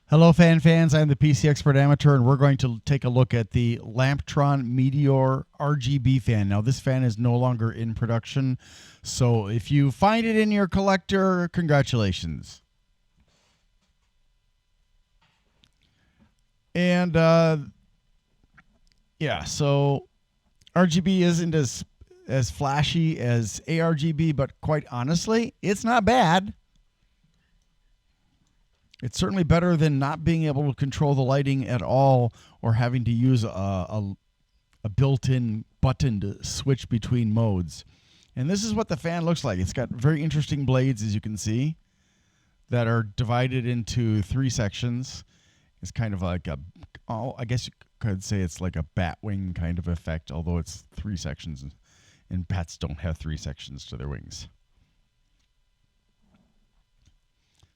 Hello, fans. I'm the PC Expert Amateur, and we're going to take a look at the Lamptron Meteor RGB fan. Now, this fan is no longer in production, so if you find it in your collector, congratulations. And, yeah, so RGB isn't as flashy as ARGB, but quite honestly, it's not bad. It's certainly better than not being able to control the lighting at all or having to use a built-in button to switch between modes. And this is what the fan looks like. It's got very interesting blades, as you can see, that are divided into three sections. It's kind of like I guess you could say it's like a bat wing kind of effect, although it's three sections, and bats don't have three sections to their wings.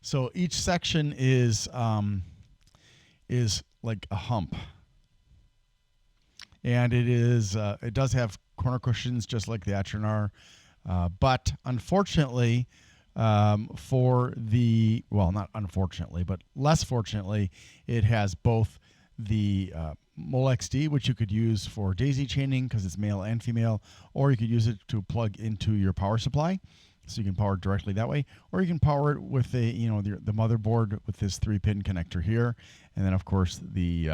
So each section is like a hump, and it does have corner cushions just like the Atronar, but unfortunately, not unfortunately, but less fortunately, it has both the MolXD, which you could use for daisy chaining because it's male and female, or you could use it to plug into your power supply. So you can power it directly that way, or you can power it with the motherboard with this 3-pin connector here, and then of course the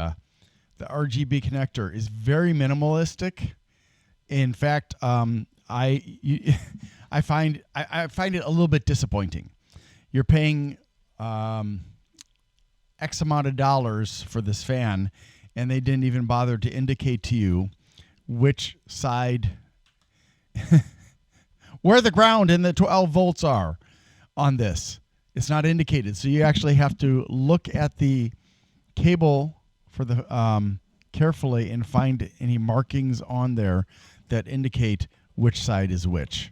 RGB connector is very minimalistic. In fact, I find it a little bit disappointing. You're paying X amount of dollars for this fan, and they didn't even bother to indicate to you which side. Where the ground and the 12 volts are on this. It's not indicated. So you actually have to look at the cable for the carefully and find any markings on there that indicate which side is which.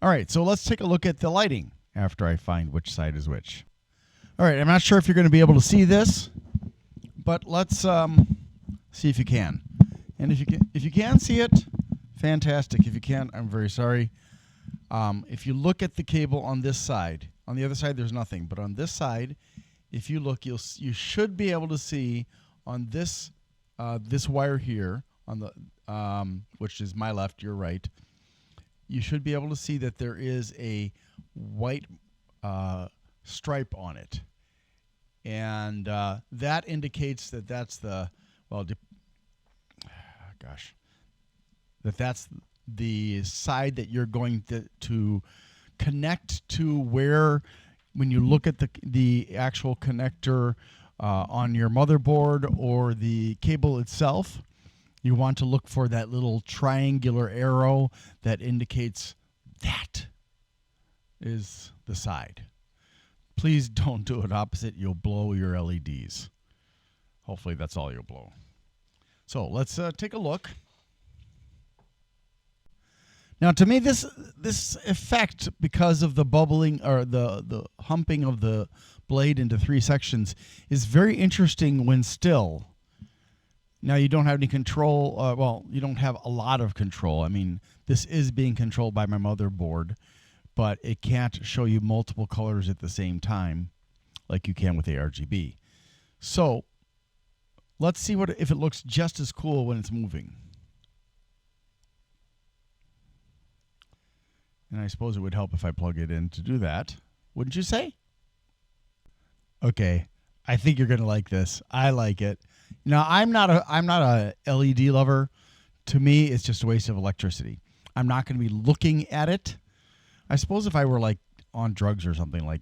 All right, so let's take a look at the lighting after I find which side is which. All right, I'm not sure if you're going to be able to see this, but let's see if you can. And if you can see it, fantastic. If you can't, I'm very sorry. If you look at the cable on this side, on the other side there's nothing, but on this side, if you look, you should be able to see on this this wire here on the which is my left, your right. You should be able to see that there is a white stripe on it, and that indicates that that's the that's the side that you're going to connect to, where when you look at the actual connector on your motherboard or the cable itself, you want to look for that little triangular arrow that indicates that is the side. Please don't do it opposite. You'll blow your LEDs. Hopefully that's all you'll blow. So let's take a look. Now, to me, this effect, because of the bubbling or the humping of the blade into three sections, is very interesting when still. Now, you don't have any control. You don't have a lot of control. I mean, this is being controlled by my motherboard, but it can't show you multiple colors at the same time like you can with ARGB. So let's see if it looks just as cool when it's moving. And I suppose it would help if I plug it in to do that. Wouldn't you say? Okay, I think you're gonna like this. I like it. Now, I'm not a LED lover. To me, it's just a waste of electricity. I'm not going to be looking at it. I suppose if I were like on drugs or something, like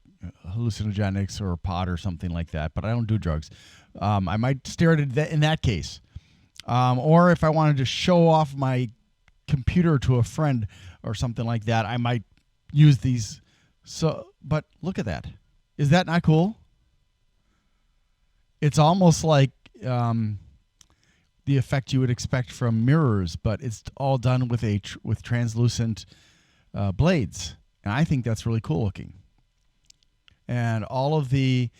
hallucinogenics or pot or something like that, but I don't do drugs. I might stare at it in that case. Or if I wanted to show off my computer to a friend or something like that, I might use these. So, but look at that. Is that not cool? It's almost like the effect you would expect from mirrors, but it's all done with translucent blades, and I think that's really cool looking. And now the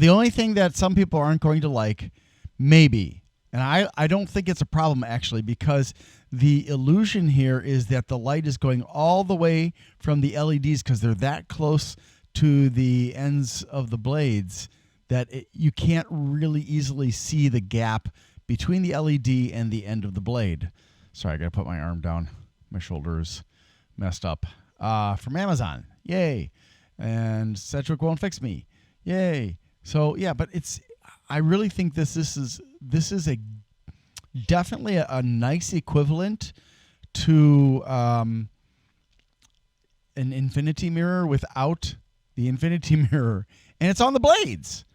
only thing that some people aren't going to like, maybe, and I don't think it's a problem actually, because the illusion here is that the light is going all the way from the LEDs, because they're that close to the ends of the blades, that you can't really easily see the gap between the LED and the end of the blade. Sorry, I got to put my arm down. My shoulder's messed up. From Amazon. Yay. And Sedgwick Won't Fix Me. Yay. So, yeah, but I really think this is definitely a nice equivalent to an infinity mirror without the infinity mirror, and it's on the blades.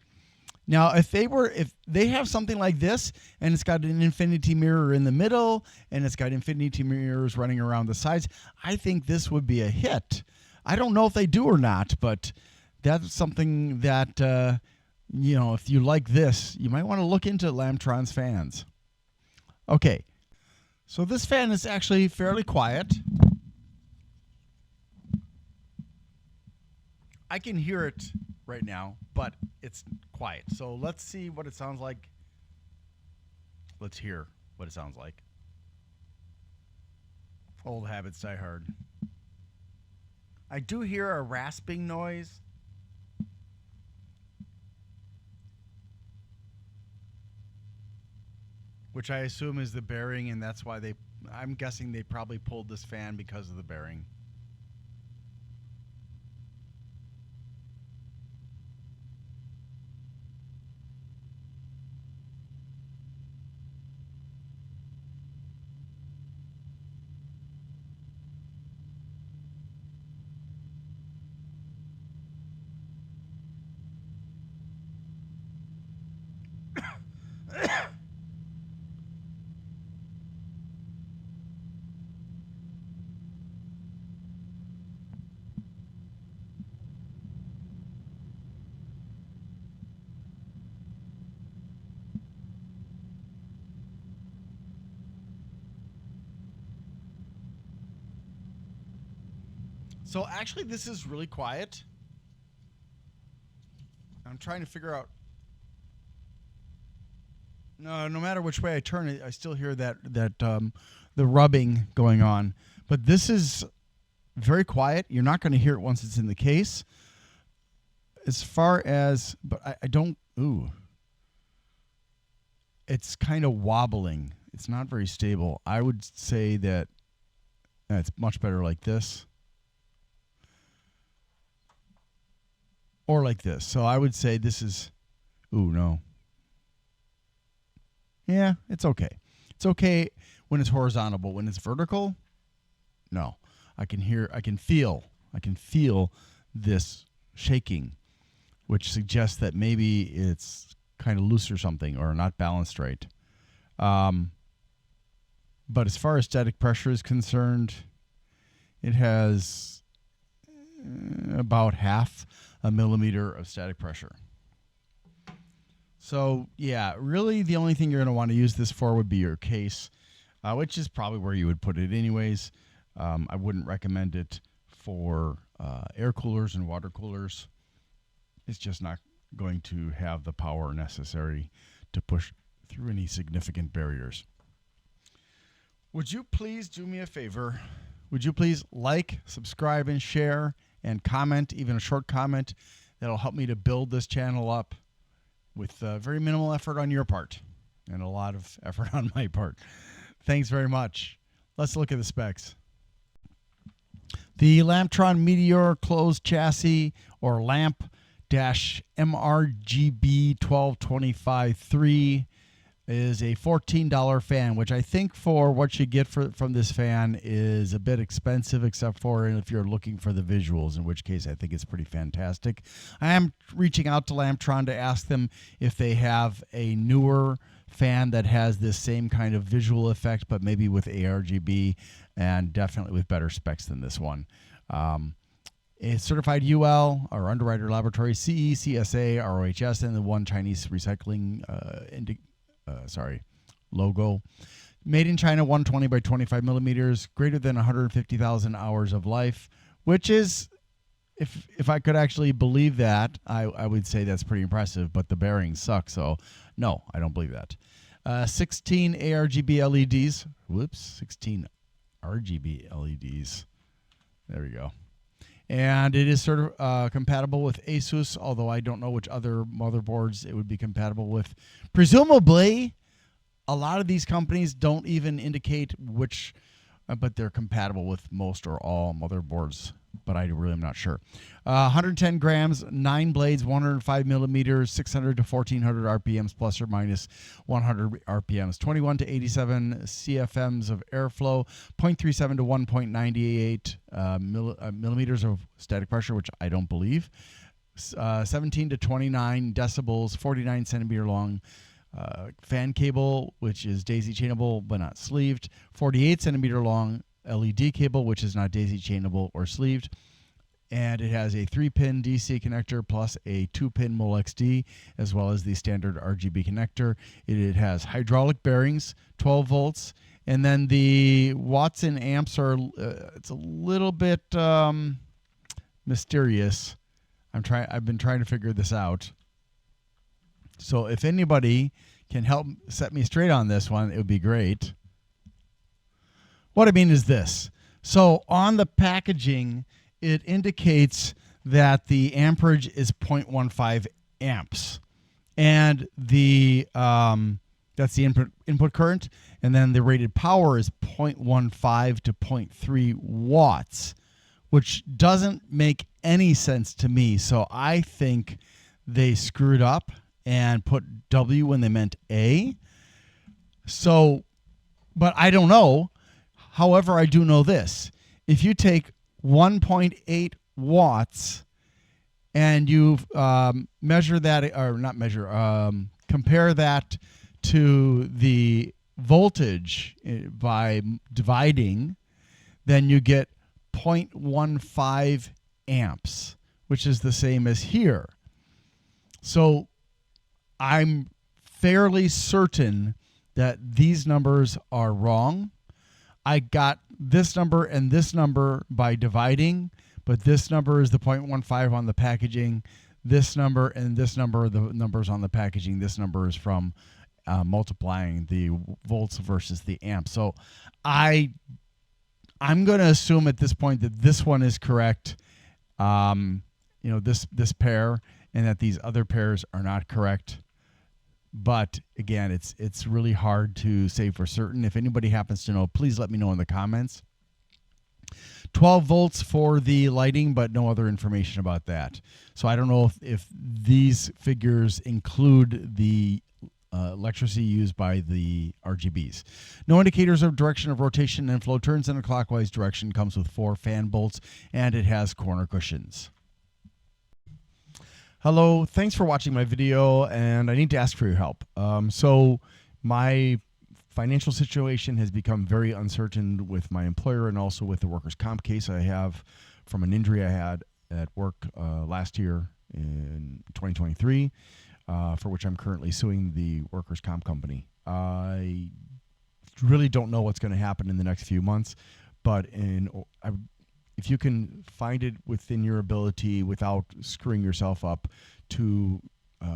Now, if they have something like this and it's got an infinity mirror in the middle and it's got infinity mirrors running around the sides, I think this would be a hit. I don't know if they do or not, but that's something that if you like this, you might want to look into Lambtron's fans. Okay, so this fan is actually fairly quiet. I can hear it right now, but it's quiet. So let's see what it sounds like. Let's hear what it sounds like. Old habits die hard. I do hear a rasping noise. Which I assume is the bearing, and that's why I'm guessing they probably pulled this fan because of the bearing. So actually, this is really quiet. I'm trying to figure out. No matter which way I turn it, I still hear that the rubbing going on. But this is very quiet. You're not going to hear it once it's in the case. As far as, but I don't. Ooh, it's kind of wobbling. It's not very stable. I would say that it's much better like this. Or like this. So I would say this is, ooh, no. Yeah, it's okay. It's okay when it's horizontal, but when it's vertical, no. I can feel this shaking, which suggests that maybe it's kind of loose or something, or not balanced right. But as far as static pressure is concerned, it has about half a millimeter of static pressure. So, yeah, really the only thing you're going to want to use this for would be your case, which is probably where you would put it anyways. I wouldn't recommend it for air coolers and water coolers. It's just not going to have the power necessary to push through any significant barriers. Would you please do me a favor? Would you please like, subscribe, and share, and comment, even a short comment? That'll help me to build this channel up with very minimal effort on your part and a lot of effort on my part. Thanks very much. Let's look at the specs. The Lambtron Meteor closed chassis, or LAMP-MRGB 1225-3, is a $14 fan, which I think for what you get from this fan is a bit expensive, except for if you're looking for the visuals, in which case I think it's pretty fantastic. I am reaching out to Lambtron to ask them if they have a newer fan that has this same kind of visual effect, but maybe with ARGB and definitely with better specs than this one. A certified UL, or Underwriter Laboratory, CE, CSA, ROHS, and the one Chinese recycling logo. Made in China, 120 by 25 millimeters, greater than 150,000 hours of life, which is, if I could actually believe that, I would say that's pretty impressive, but the bearings suck, so no, I don't believe that. 16 ARGB LEDs. Whoops, 16 RGB LEDs. There we go. And it is sort of compatible with Asus, although I don't know which other motherboards it would be compatible with. Presumably, a lot of these companies don't even indicate which, but they're compatible with most or all motherboards. But I really am not sure. 110 grams, 9 blades, 105 millimeters, 600 to 1400 RPMs, plus or minus 100 RPMs, 21 to 87 CFMs of airflow, 0.37 to 1.98 millimeters of static pressure, which I don't believe, 17 to 29 decibels, 49 centimeter long fan cable, which is daisy chainable but not sleeved, 48 centimeter long LED cable, which is not daisy chainable or sleeved, and it has a 3-pin DC connector plus a 2-pin MOLXD, as well as the standard RGB connector. It has hydraulic bearings, 12 volts, and then the watts and amps are it's a little bit mysterious. I've been trying to figure this out. So if anybody can help set me straight on this one, it would be great. What I mean is this. So on the packaging, it indicates that the amperage is 0.15 amps. And the that's the input current. And then the rated power is 0.15 to 0.3 watts, which doesn't make any sense to me. So I think they screwed up and put W when they meant A. So, but I don't know. However, I do know this. If you take 1.8 watts and you measure that, or not measure, compare that to the voltage by dividing, then you get 0.15 amps, which is the same as here. So I'm fairly certain that these numbers are wrong. I got this number and this number by dividing, but this number is the 0.15 on the packaging. This number and this number are the numbers on the packaging. This number is from multiplying the volts versus the amp. So I'm going to assume at this point that this one is correct, this pair, and that these other pairs are not correct. But again, it's really hard to say for certain. If anybody happens to know, please let me know in the comments. 12 volts for the lighting, but no other information about that. So I don't know if these figures include the electricity used by the RGBs. No indicators of direction of rotation and flow. Turns in a clockwise direction. Comes with 4 fan bolts, and it has corner cushions. Hello, thanks for watching my video, and I need to ask for your help. So my financial situation has become very uncertain with my employer and also with the workers' comp case I have from an injury I had at work last year in 2023, for which I'm currently suing the workers' comp company. I really don't know what's going to happen in the next few months, but if you can find it within your ability without screwing yourself up to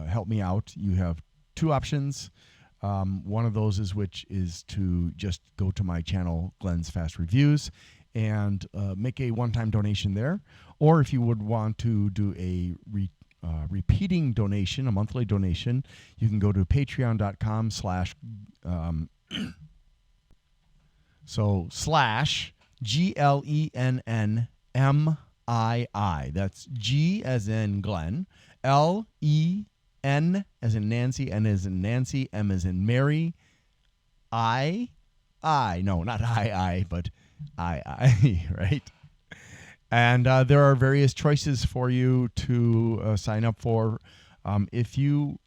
help me out, you have 2 options. One of those is to just go to my channel, Glenn's Fast Reviews, and make a one-time donation there. Or if you would want to do a repeating donation, a monthly donation, you can go to patreon.com/ GLENNMII. That's G as in Glenn, LEN as in Nancy, N as in Nancy, M as in Mary, no, not but I, right? And there are various choices for you to sign up for. If you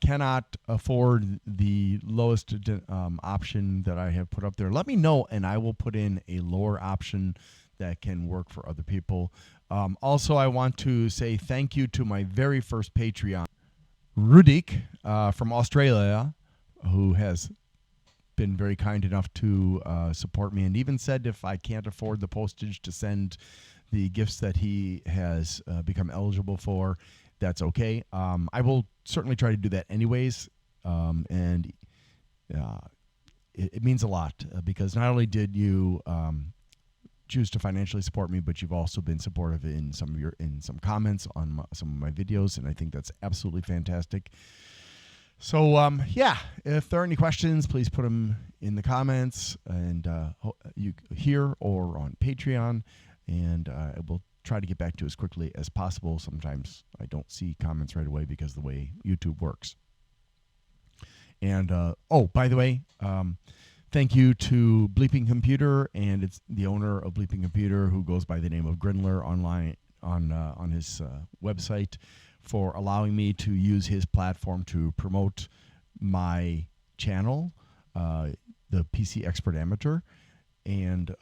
cannot afford the lowest option that I have put up there, let me know and I will put in a lower option that can work for other people. Also, I want to say thank you to my very first Patreon, Rudik from Australia, who has been very kind enough to support me and even said if I can't afford the postage to send the gifts that he has become eligible for, that's okay. I will certainly try to do that anyways. And it means a lot because not only did you choose to financially support me, but you've also been supportive in some comments on some of my videos, and I think that's absolutely fantastic. So if there are any questions, please put them in the comments, and you here or on Patreon, and I will try to get back to you as quickly as possible. Sometimes I don't see comments right away because of the way YouTube works. And by the way, thank you to Bleeping Computer, and it's the owner of Bleeping Computer, who goes by the name of Grindler online on his website, for allowing me to use his platform to promote my channel, the PC Expert Amateur, and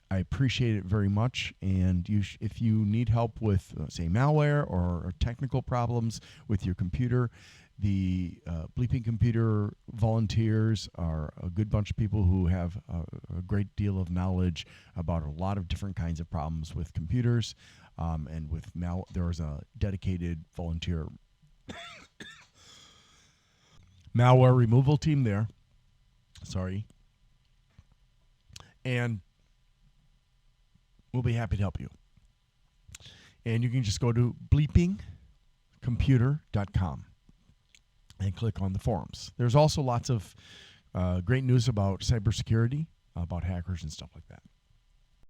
I appreciate it very much. And if you need help with, say, malware or technical problems with your computer, the Bleeping Computer volunteers are a good bunch of people who have a great deal of knowledge about a lot of different kinds of problems with computers. And with there's a dedicated volunteer malware removal team there. Sorry. And we'll be happy to help you. And you can just go to bleepingcomputer.com and click on the forums. There's also lots of great news about cybersecurity, about hackers and stuff like that.